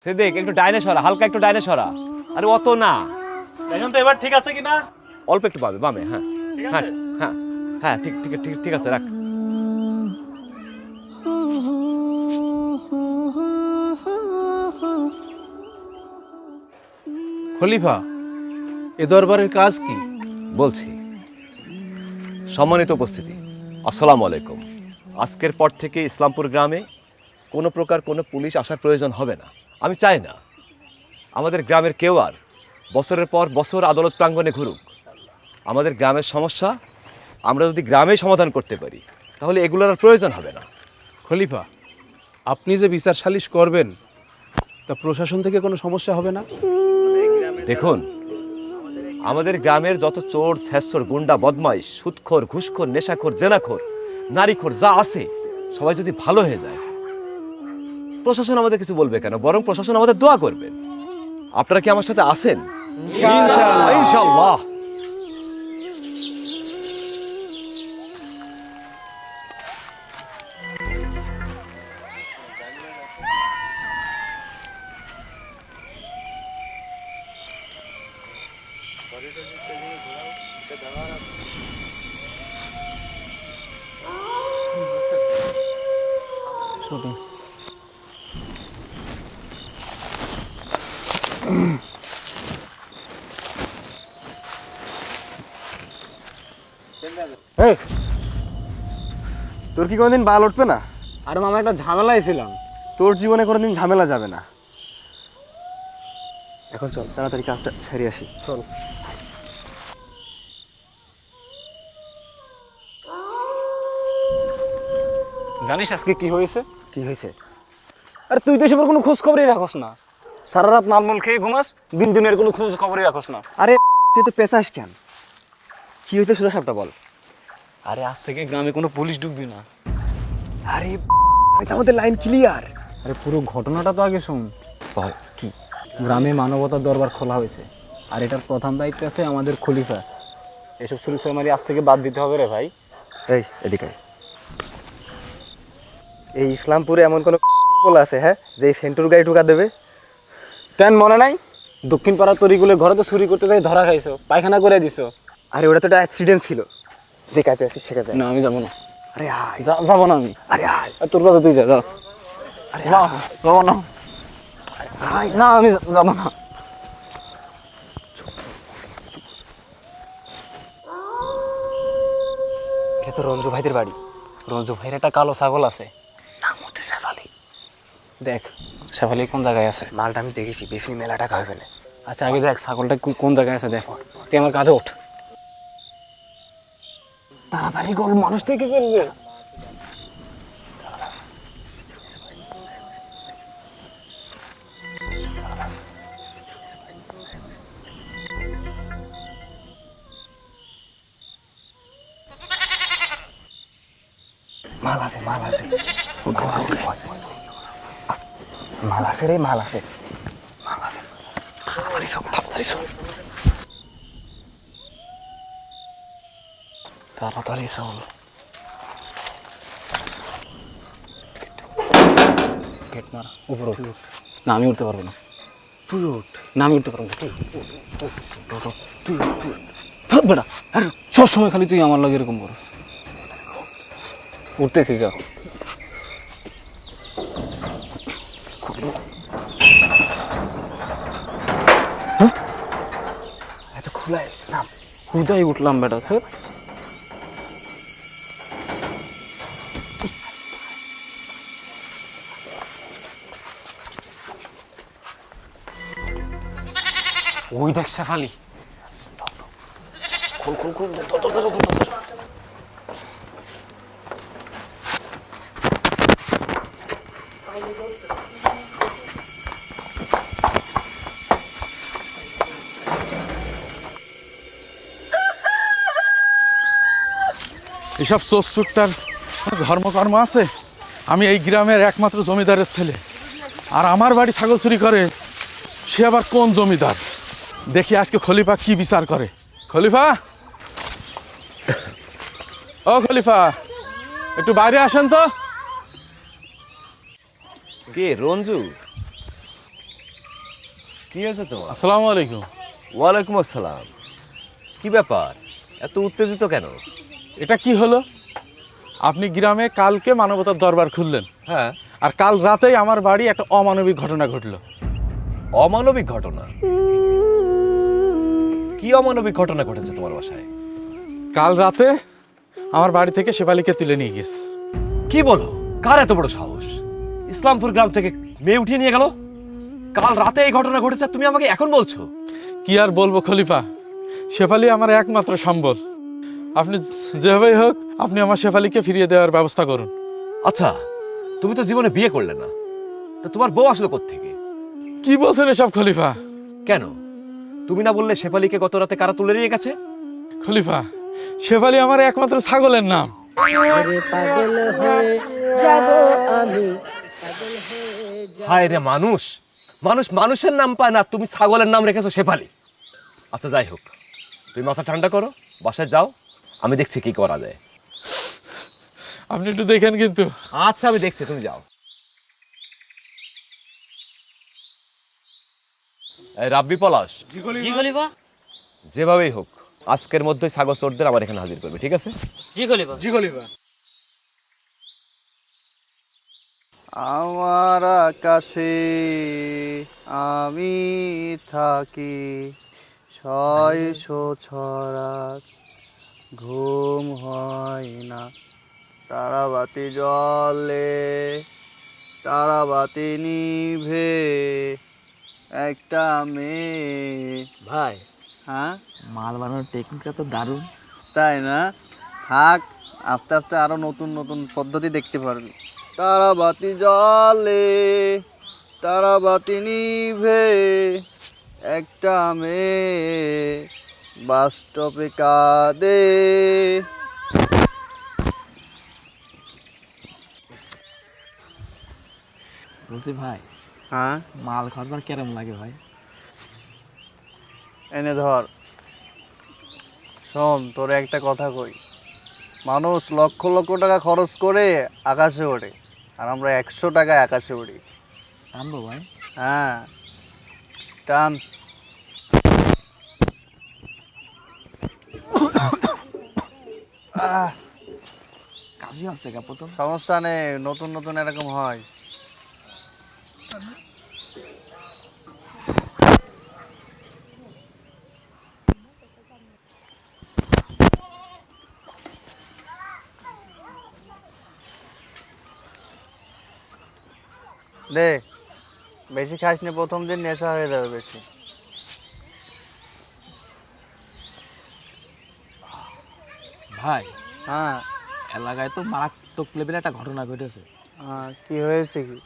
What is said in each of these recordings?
সিদ্দিক একটু ডাইনে সরা, হালকা একটু ডাইনে সরা। আরে অত না, এখন তো এবার ঠিক আছে কিনা? অল্প একটু পাবে বামে। হ্যাঁ ঠিক হ্যাঁ আছে? হ্যাঁ হ্যাঁ, ঠিক ঠিক ঠিক ঠিক আছে, রাখ। খলিফা, এ দরবারের কাজ কি? বলছি, সম্মানিত উপস্থিতি, আসসালামু আলাইকুম। আজকের পর থেকে ইসলামপুর গ্রামে কোনো প্রকার কোনো পুলিশ আসার প্রয়োজন হবে না। আমি চাই না আমাদের গ্রামের কেউ আর বছরের পর বছর আদালত প্রাঙ্গণে ঘুরুক। আমাদের গ্রামের সমস্যা আমরা যদি গ্রামেই সমাধান করতে পারি, তাহলে এগুলোর আর প্রয়োজন হবে না। খলিফা, আপনি যে বিচার সালিশ করবেন তা প্রশাসন থেকে কোনো সমস্যা হবে না? দেখুন, আমাদের গ্রামের যত চোর, ছেঁচড়, গুন্ডা, বদমাইশ, সুদখোর, ঘুষখোর, নেশাখোর, জেনাখোর, নারীখোর যা আছে, সবাই যদি ভালো হয়ে যায়, প্রশাসন আমাদের কিছু বলবে কেন? বরং প্রশাসন আমাদের দোয়া করবেন। আপনারা কি আমার সাথে আছেন? ইনশাআল্লাহ। ইনশাআল্লাহ। তোর কি কোনোদিন বাল উঠবে না? আরে মামা, একটা ঝামেলায় ছিলাম। তোর জীবনে কোনোদিন ঝামেলা যাবে না। এখন চল তাড়াতাড়ি কাজটা সেরে আসি। চল। জানিস আজকে কি হয়েছে? কি হয়েছে? আরে তুই তো এসবের কোনো খোঁজ খবরই রাখোস না। সারা রাত মালমল খেয়ে ঘুমাস, দিন দিনের কোনো খোঁজ খবরই রাখোস না। আরে তুই তো পেঁচাস কেন? কি হয়েছে সোজা সাপটা বল। আরে আজ থেকে গ্রামে কোনো পুলিশ ঢুকবি না। আরে এটা আমাদের লাইন ক্লিয়ার। আরে পুরো ঘটনাটা তো আগে শোন। বল কি? গ্রামে মানবতার দরবার খোলা হয়েছে, আর এটার প্রধান দায়িত্ব আছে আমাদের খলিফা। এসব চুরি আজ থেকে বাদ দিতে হবে রে ভাই। এই এদিকে আয়। এই ইসলামপুরে এমন কোনো আছে হ্যাঁ যে এই সেন্টুর গাড়ি ঢুকা দেবে? তেন মনে নাই? দক্ষিণ পাড়ার তরিগুলো ঘরে তো চুরি করতে যাই ধরা খাইছো, পায়খানা করে দিছো। আরে ওটা তো একটা অ্যাক্সিডেন্ট ছিল। যে কাজে আছিস সে কাজে। না আমি যাবো না। আরে আয়। যাবো না আমি। আরে আয়। আর তোর কাছে তুই যা। আরে যাবো না। আয়। না আমি যাবো না। এটা তো রঞ্জু ভাইদের বাড়ি। রঞ্জু ভাইয়ের একটা কালো ছাগল আছে, নাম হচ্ছে শেফালি। দেখ শেফালি কোন জায়গায় আছে। মালটা আমি দেখেছি, বেশি মেলা টাকা হবে না। আচ্ছা আগে দেখ ছাগলটা কোন জায়গায় আছে, দেখ। তুই আমার কাঁধে ওঠ। তাড়াতাড়ি কর, মানুষ থেকে ফেলবে। মাল আছে মাল আছে। মাল আছে রে, মাল আছে। মাল আছে। তাড়াতাড়ি সব, তাড়াতাড়ি সব। তাড়াতাড়ি চল। গেট মার, উপরে উঠ। না আমি উঠতে পারবো না। তুই ওঠ। না আমি উঠতে পারবো না। তুই থাক বেটা। আর সব সময় খালি তুই আমার লাগে এরকম করস। উঠতেছি, যা। এত খোলা আছে নাম। হুদাই উঠলাম বেটা। থাক। ওই দেখ শেফালি। খোল খোল খোল, এসব চোরটার ধর্মকর্ম আছে? আমি এই গ্রামের একমাত্র জমিদারের ছেলে, আর আমার বাড়ি ছাগল চুরি করে সে আবার কোন জমিদার? দেখি আজকে খলিফা কি বিচার করে। খলিফা, ও খলিফা, একটু বাইরে আসেন তো। কে? রঞ্জু? কি হয়েছে তোমার? আসসালামু আলাইকুম। ওয়ালাইকুম আসসালাম। কি ব্যাপার, এত উত্তেজিত কেন? এটা কি হলো? আপনি গ্রামে কালকে মানবতার দরবার খুললেন, হ্যাঁ। আর কাল রাতেই আমার বাড়ি একটা অমানবিক ঘটনা ঘটলো। অমানবিক ঘটনা? কি অমানবিক ঘটনা ঘটেছে তোমার বাসায়? কাল রাতে আমার বাড়ি থেকে শেফালিকে তুলে নিয়ে গেছে। কি বলো? কার এত বড় সাহস? ইসলামপুর গ্রাম থেকে মেয়ে উঠিয়ে নিয়ে গেল? কাল রাতে এই ঘটনা ঘটেছে, তুমি আমাকে এখন বলছো? কি আর বলবো খলিফা, শেফালি আমার একমাত্র সম্বল। আপনি যেভাবেই হোক আপনি আমার শেফালিকে ফিরিয়ে দেওয়ার ব্যবস্থা করুন। আচ্ছা, তুমি তো জীবনে বিয়ে করলে না, তো তোমার বউ আসলো কোত্থেকে? কি বলছেন এসব খলিফা? কেন, তুমি না বললে শেফালিকে গত রাতে কারা তুলে নিয়ে গেছে? খলিফা, শেফালি আমার একমাত্র ছাগলের নাম। হায় রে মানুষ, মানুষ মানুষের নাম পায় না, তুমি ছাগলের নাম রেখেছো শেফালি। আচ্ছা যাই হোক, তুমি মাথা ঠান্ডা করো, বাসায় যাও, আমি দেখছি কি করা যায়। আপনি একটু দেখেন কিন্তু। আচ্ছা আমি দেখছি, তুমি যাও। এই রাব্বি পলাশ, জি খলিফা। যেভাবেই হোক আজকের মধ্যে ছাগল চোরদের আমার এখানে হাজির করবে, ঠিক আছে? জি খলিফা। জি খলিফা। আমার আকাশে আমি থাকি, 600 ছড়া ঘুম হয় না। তারাবাতি জ্বলে, তারাবাতি নিভে, একটা মেয়ে। ভাই, হ্যাঁ, মাল বানানোর টেকনিকটা তো দারুণ। তাই না? থাক, আস্তে আস্তে আরো নতুন নতুন পদ্ধতি দেখতে পারবি। তারাবাতি জ্বলে, তারাবাতি নিভে, একটা মেয়ে বাস স্টপে কাঁদে। বলছি ভাই, হ্যাঁ, মাল খাওয়ার কেরম লাগে ভাই? এনে ধর, শোন, তোর একটা কথা কই। মানুষ লক্ষ লক্ষ টাকা খরচ করে আকাশে ওঠে, আর আমরা 100 টাকায় আকাশে উড়ি। আনবো ভাই? হ্যাঁ, টান। কাশি হচ্ছে গা প্রথম। সমস্যা নেই, নতুন নতুন এরকম হয়। দে, বেশি খাস নি, প্রথম দিন নেশা হয়ে যাবে বেশি। ভাই, হ্যাঁ, এলাকায় তো মারাত্মক লেভেলে একটা ঘটনা ঘটেছে। কি হয়েছে কি?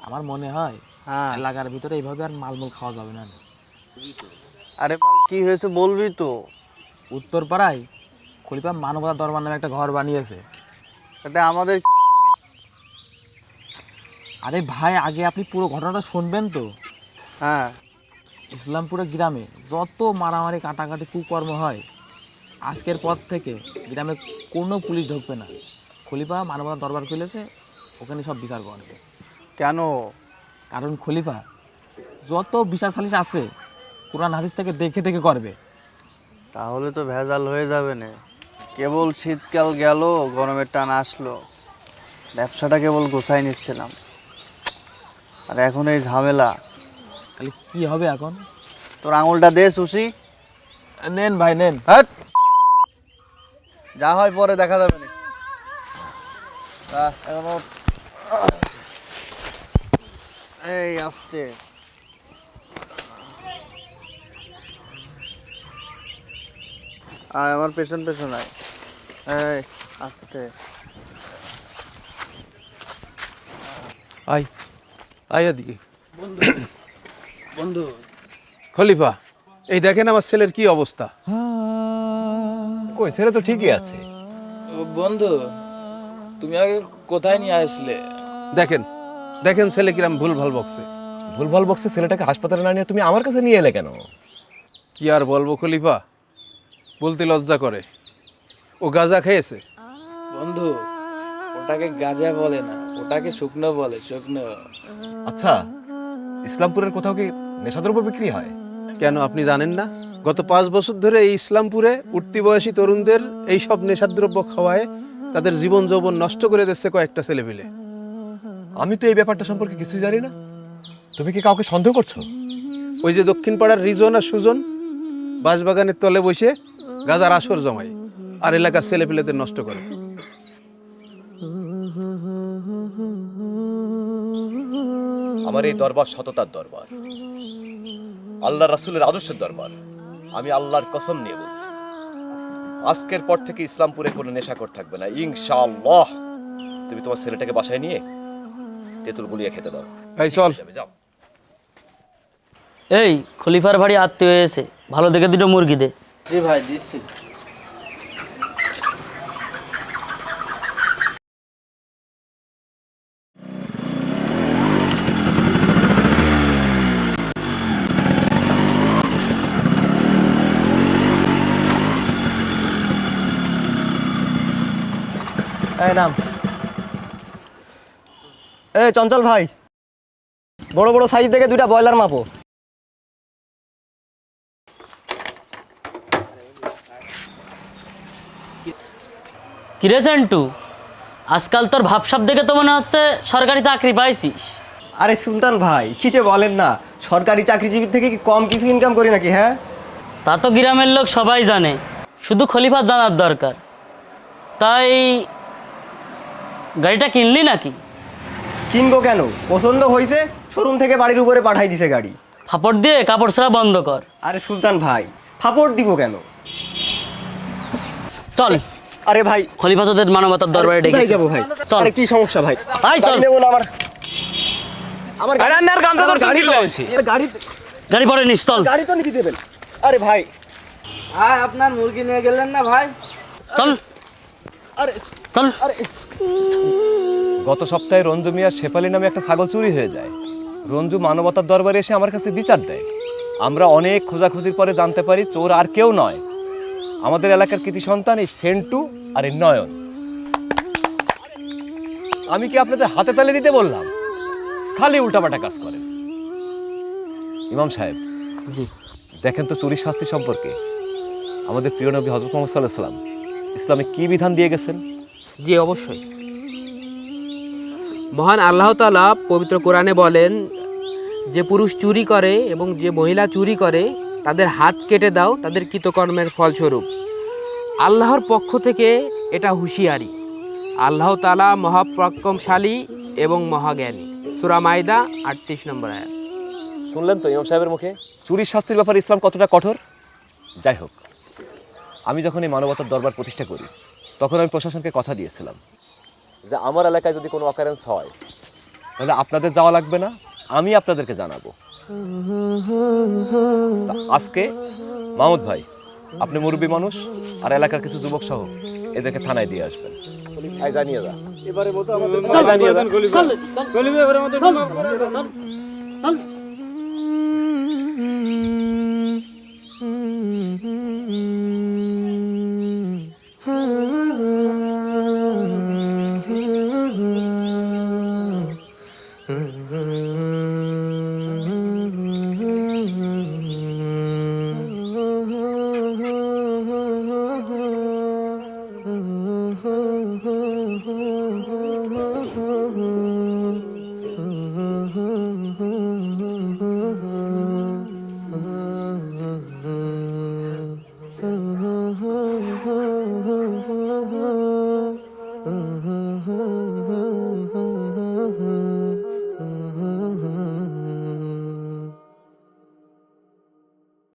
আমার মনে হয় হ্যাঁ, এলাকার ভিতরে এইভাবে আর মালমূল খাওয়া যাবে না। আরে কি হয়েছে বলবি তো? উত্তর পাড়ায় খলিফা মানবতার দরবার নামে একটা ঘর বানিয়েছে। এটা আমাদের। আরে ভাই, আগে আপনি পুরো ঘটনাটা শুনবেন তো। হ্যাঁ, ইসলামপুরের গ্রামে যত মারামারি কাটাকাটি কুকর্ম হয়, আজকের পর থেকে গ্রামে কোনো পুলিশ ঢুকবে না। খলিফা মানবতার দরবার খুলেছে, ওখানে সব বিচার করবে। কেন? কারণ খলিফা যত বিচার সালিশ আছে কোরআন হাদিস থেকে দেখে দেখে করবে। তাহলে তো ভেজাল হয়ে যাবে না। কেবল শীতকাল গেল, গরমের টান আসলো, ব্যবসাটা কেবল গোছাই নিচ্ছিলাম, আর এখন এই ঝামেলা। তাহলে কি হবে এখন? তোর আঙুলটা দে সুশি। নেন ভাই নেন। হ্যাট, যা হয় পরে দেখা যাবে না। এখন ওঠ। এই আসতে, আয় আমার পেছন পেছন আয়। এই আসতে। আয় আয় এদিকে। বন্ধু, খলিফা, এই দেখেন আমার ছেলের কি অবস্থা। কই, ছেলে তো ঠিকই আছে। বন্ধু তুমি আগে কোথায় নিয়ে আসলে? দেখেন দেখেন ছেলে কিরাম ভুল ভাল বকছে। ভুলভাল বকছে, ছেলেটাকে হাসপাতালে না নিয়ে তুমি আমার কাছে নিয়ে এলে কেন? কি আর বলবো খলিফা, বলতে লজ্জা করে। ও গাঁজা খেয়েছে। বন্ধু, ওটাকে গাঁজা বলে না, ওটাকে শুকনো বলে, শুকনো। আচ্ছা, ইসলামপুরের কোথাও কি নেশাদ্রব্য বিক্রি হয়? কেন আপনি জানেন না? গত 5 বছর ধরে এই ইসলামপুরে উঠতি বয়সী তরুণদের এই সব নেশাদ্রব্য খাওয়ায় তাদের জীবন যৌবন নষ্ট করে দিচ্ছে কয়েকটা ছেলেপিলে। আমি তো এই ব্যাপারটা সম্পর্কে কিছুই জানি না। তুমি কি কাউকে সন্দেহ করছো? ওই যে দক্ষিণ পাড়ার রিজন আর সুজন বাঁশবাগানের তলে বসে গাজার আসর জমায় আর এলাকার ছেলেপিলেদের নষ্ট করে। আমার এই দরবার সততার দরবার, আল্লাহ রাসূলের আদর্শের দরবার। আমি আল্লাহর কসম নিয়ে বলছি, আজকের পর থেকে ইসলামপুরে কোনো নেশাখোর থাকবে না ইনশাআল্লাহ। তুমি তোমার ছেলেটাকে বাসায় নিয়ে তেঁতুল গুলিয়ে খেতে দাও। এই চল। যাও। এই খলিফার ভারী আত্মীয় হয়েছে, ভালো দেখে দুটো মুরগি দে। জি ভাই দিচ্ছি। এই নাম। এই চঞ্চল ভাই, বড় বড় সাইজ দেখে 2টা ব্রয়লার মাপো। কিরে সেন্টু, আজকাল তোর ভাবসাব দেখে তো মনে হচ্ছে সরকারি চাকরি পাইছিস। আরে সুলতান ভাই, কি যে বলেন না, সরকারি চাকরিজীবীর থেকে কি কম কিছু ইনকাম করি নাকি? হ্যাঁ, তা তো গ্রামের লোক সবাই জানে, শুধু খলিফা জানার দরকার। তাই গাড়িটা কিনলি নাকি? কিনবো কেন, পছন্দ হয়েছে, শোরুম থেকে বাড়ির উপরে পাঠাই দিছে গাড়ি। ফাপড় দিয়ে কাপড় ছাড়া বন্ধ কর। আরে সুলতান ভাই, ফাপড় দিব কেন? চল, আরে ভাই, খলিফা তোদের মানবতার দরবারে কোথায় ডেকেছে। যাবো ভাই? চল। আরে কি সমস্যা ভাই? আয় চল। গাড়ি নেবো না আমার গাড়ি। আমার গাড়ি লয়েছে। গাড়ি গাড়ি পরে নিস, চল গাড়ি তো নিতে দেবেন। আরে ভাই, ভাই আপনার মুরগি নিয়ে গেলেন না ভাই? চল আরে চল। আরে গত সপ্তাহে রঞ্জু মিয়ার শেফালি নামে একটা ছাগল চুরি হয়ে যায়। রঞ্জু মানবতার দরবারে এসে আমার কাছে বিচার দেয়। আমরা অনেক খোঁজাখুঁজির পরে জানতে পারি চোর আর কেউ নয়, আমাদের এলাকার কৃতি সন্তান এই সেন্টু আর এই নয়ন। আমি কি আপনাদের হাতে তালি দিতে বললাম? খালি উল্টাপাল্টা কাজ করেন। ইমাম সাহেব, জি। দেখেন তো চুরির শাস্তি সম্পর্কে আমাদের প্রিয় নবী হযরত মুহাম্মদ সাল্লাল্লাহু আলাইহি ওয়াসাল্লাম ইসলামে কি বিধান দিয়ে গেছেন। জি অবশ্যই। মহান আল্লাহ তাআলা পবিত্র কোরআনে বলেন, যে পুরুষ চুরি করে এবং যে মহিলা চুরি করে তাদের হাত কেটে দাও তাদের কৃতকর্মের ফলস্বরূপ। আল্লাহর পক্ষ থেকে এটা হুঁশিয়ারি। আল্লাহ তাআলা মহাপরাক্রমশালী এবং মহাজ্ঞানী। সূরা মাইদা 38 নম্বর আয়াত। শুনলেন তো ইমাম সাহেবের মুখে চুরির শাস্তির ব্যাপারে ইসলাম কতটা কঠোর। যাই হোক, আমি যখন এই মানবতার দরবার প্রতিষ্ঠা করি তখন আমি প্রশাসনকে কথা দিয়েছিলাম যে আমার এলাকায় যদি কোনো অকারেন্স হয় তাহলে আপনাদের যাওয়া লাগবে না, আমি আপনাদেরকে জানাবো। আজকে মাহমুদ ভাই, আপনি মুরব্বী মানুষ আর এলাকার কিছু যুবক সহ এদেরকে থানায় দিয়ে আসবেন। জানিয়ে যা এবারে মতো আমাদের জানিয়ে যা। Oh